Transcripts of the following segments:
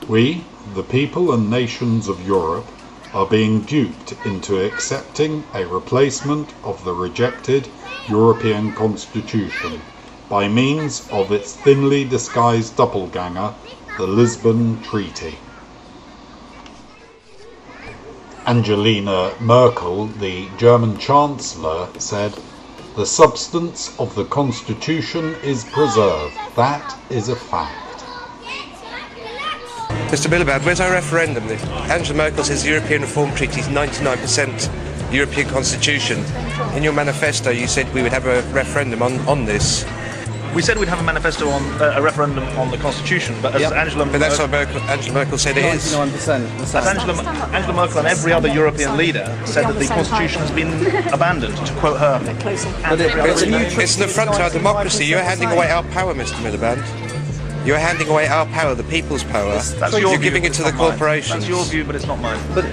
We, the people and nations of Europe, are being duped into accepting a replacement of the rejected European Constitution by means of its thinly disguised doppelganger, the Lisbon Treaty. Angela Merkel, the German Chancellor, said, "The substance of the Constitution is preserved. That is a fact." Mr. Miliband, where's our referendum? Angela Merkel says the European Reform Treaty is 99% European Constitution. In your manifesto you said we would have a referendum on this. We said we'd have a manifesto on a referendum on the Constitution, but as Angela But that's what Angela Merkel said it is. 99%. As Angela Merkel and every other European leader said that the Constitution has been abandoned, to quote her. But It's an affront to our democracy. You're handing away our power, Mr. Miliband. You're handing away our power, the people's power. That's your You're view, giving it to the it's not mine. corporations. That's your view, but it's not mine. But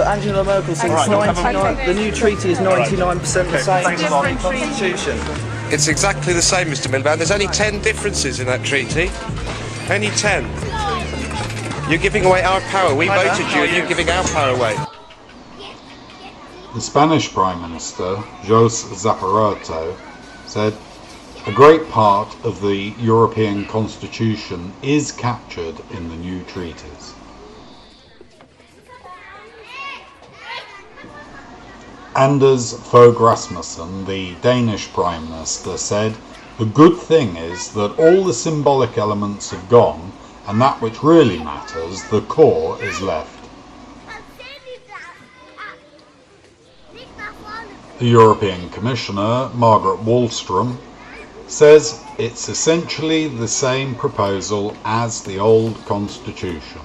Angela Merkel says it's 99. The new treaty is 99% the same as the Constitution. It's exactly the same, Mr. Miliband. There's only 10 differences in that treaty. Only 10. You're giving away our power. We voted you and you're giving our power away. The Spanish Prime Minister, José Zapatero, said, "A great part of the European Constitution is captured in the new treaties." Anders Fogh Rasmussen, the Danish Prime Minister, said, "The good thing is that all the symbolic elements have gone, and that which really matters, the core, is left." The European Commissioner, Margaret Wallström, says it's essentially the same proposal as the old Constitution.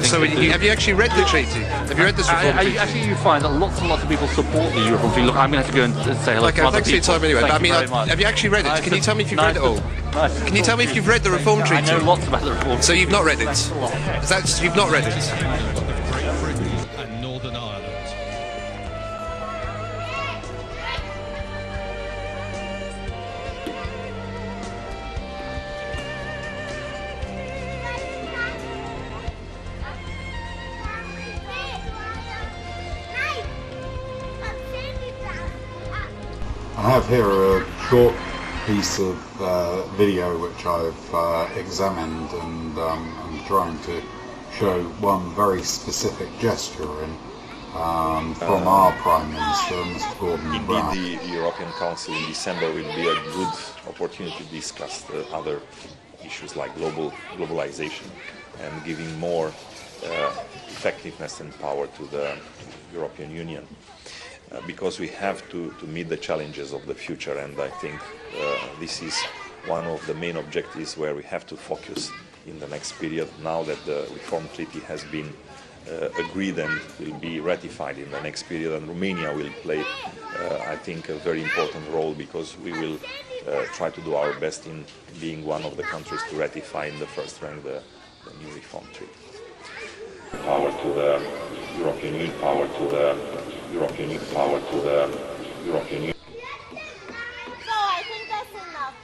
So have you actually read the treaty? Have you read this reform treaty? Actually, you find that lots and lots of people support the European Treaty. Look, I'm going to have to go and say hello to other Thanks for your people. time anyway. Thank But I mean, you very much. have you actually read it? Can you tell me if you've read it all? Nice. Can you tell me if you've read the reform treaty? I know lots about the reform. So you've not read it? You've not read it? And Northern Ireland. I have here a short piece of video which I've examined, and I'm trying to show one very specific gesture from our Prime Minister, Mr. Gordon Brown. Indeed, the European Council in December will be a good opportunity to discuss the other issues like globalization and giving more effectiveness and power to the European Union. Because we have to meet the challenges of the future, and I think this is one of the main objectives where we have to focus in the next period, now that the Reform Treaty has been agreed and will be ratified in the next period, and Romania will play, I think, a very important role, because we will try to do our best in being one of the countries to ratify in the first rank the new Reform Treaty. Power to the European Union, power to the European Union, power to the European Union. So I think that's enough.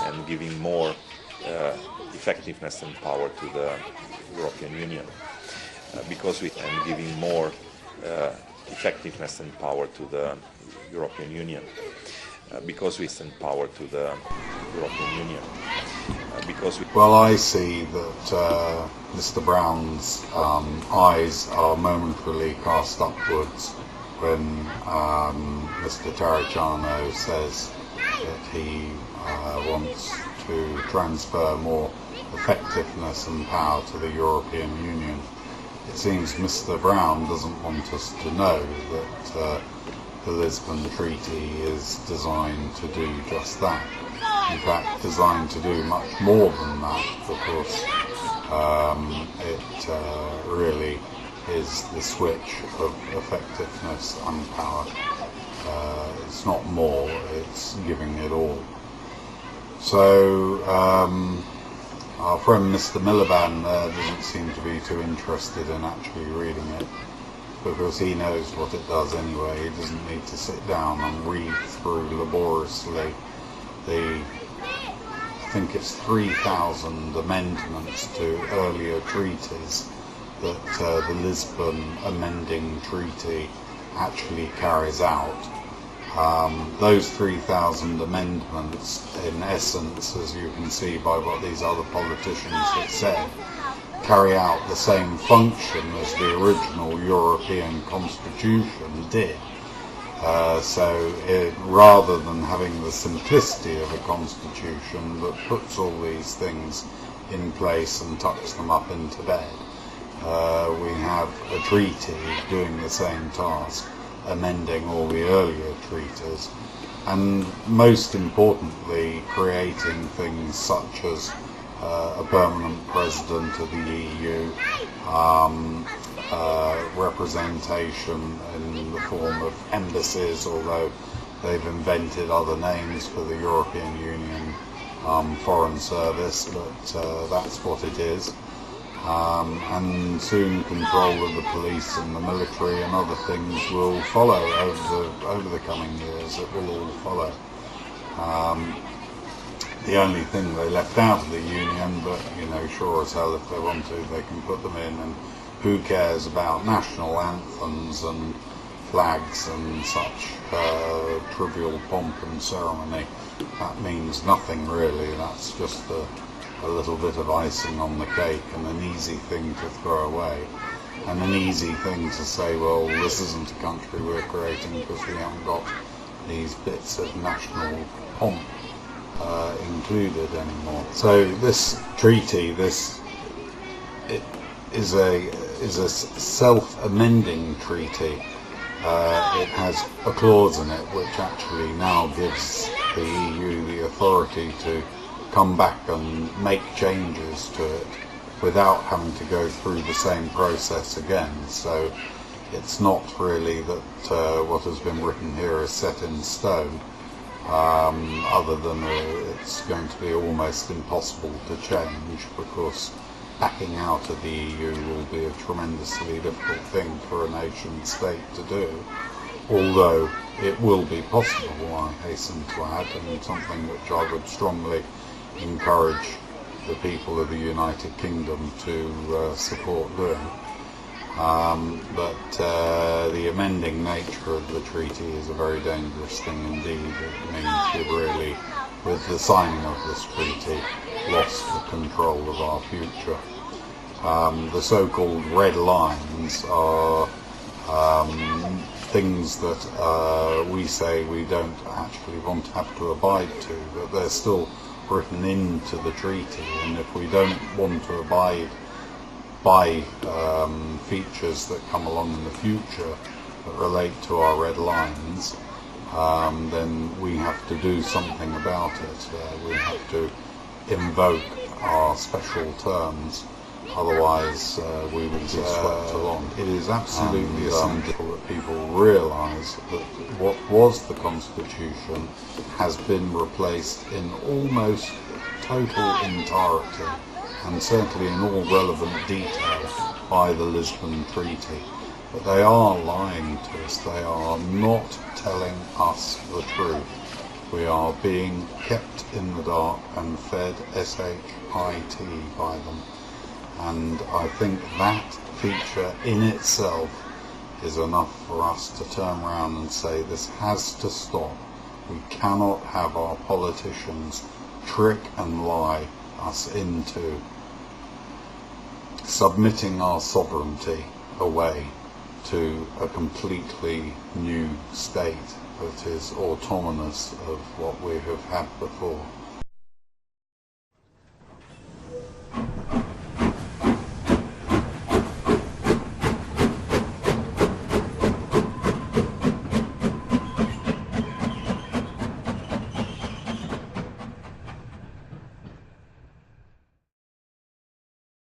And giving more effectiveness and power to the European Union, because we and giving more effectiveness and power to the European Union, because we send power to the European Union. Well, I see that Mr. Brown's eyes are momentarily cast upwards when Mr. Tariciano says that he wants to transfer more effectiveness and power to the European Union. It seems Mr. Brown doesn't want us to know that the Lisbon Treaty is designed to do just that. In fact, designed to do much more than that, because it really is the switch of effectiveness and power. It's not more, it's giving it all. So our friend Mr. Miliband doesn't seem to be too interested in actually reading it, because he knows what it does anyway. He doesn't need to sit down and read through laboriously the think it's 3,000 amendments to earlier treaties that the Lisbon amending treaty actually carries out. Those 3,000 amendments, in essence, as you can see by what these other politicians have said, carry out the same function as the original European Constitution did. So rather than having the simplicity of a constitution that puts all these things in place and tucks them up into bed, we have a treaty doing the same task, amending all the earlier treaties, and most importantly creating things such as a permanent president of the EU, representation in the form of embassies, although they've invented other names for the European Union Foreign Service, but that's what it is. And soon control of the police and the military and other things will follow over the coming years. It will all follow. The only thing they left out of the Union, but sure as hell if they want to they can put them in, and who cares about national anthems and flags and such trivial pomp and ceremony. That means nothing really. That's just a little bit of icing on the cake and an easy thing to throw away, and an easy thing to say, well, this isn't a country we're creating because we haven't got these bits of national pomp included anymore. So this treaty, it is a self-amending treaty. It has a clause in it which actually now gives the EU the authority to come back and make changes to it without having to go through the same process again. So it's not really that what has been written here is set in stone, other than it's going to be almost impossible to change, because backing out of the EU will be a tremendously difficult thing for a nation state to do, although it will be possible, I hasten to add, and something which I would strongly encourage the people of the United Kingdom to support doing. But the amending nature of the treaty is a very dangerous thing indeed. It means we've really, with the signing of this treaty, lost the control of our future. The so-called red lines are things that we say we don't actually want to have to abide to, but they're still written into the treaty, and if we don't want to abide by features that come along in the future that relate to our red lines, then we have to do something about it. We have to invoke our special terms, otherwise we will be swept along. It is absolutely essential that people realise that what was the Constitution has been replaced in almost total entirety, and certainly in all relevant detail, by the Lisbon Treaty. But they are lying to us. They are not telling us the truth. We are being kept in the dark and fed shit by them. And I think that feature in itself is enough for us to turn around and say this has to stop. We cannot have our politicians trick and lie us into submitting our sovereignty away to a completely new state that is autonomous of what we have had before.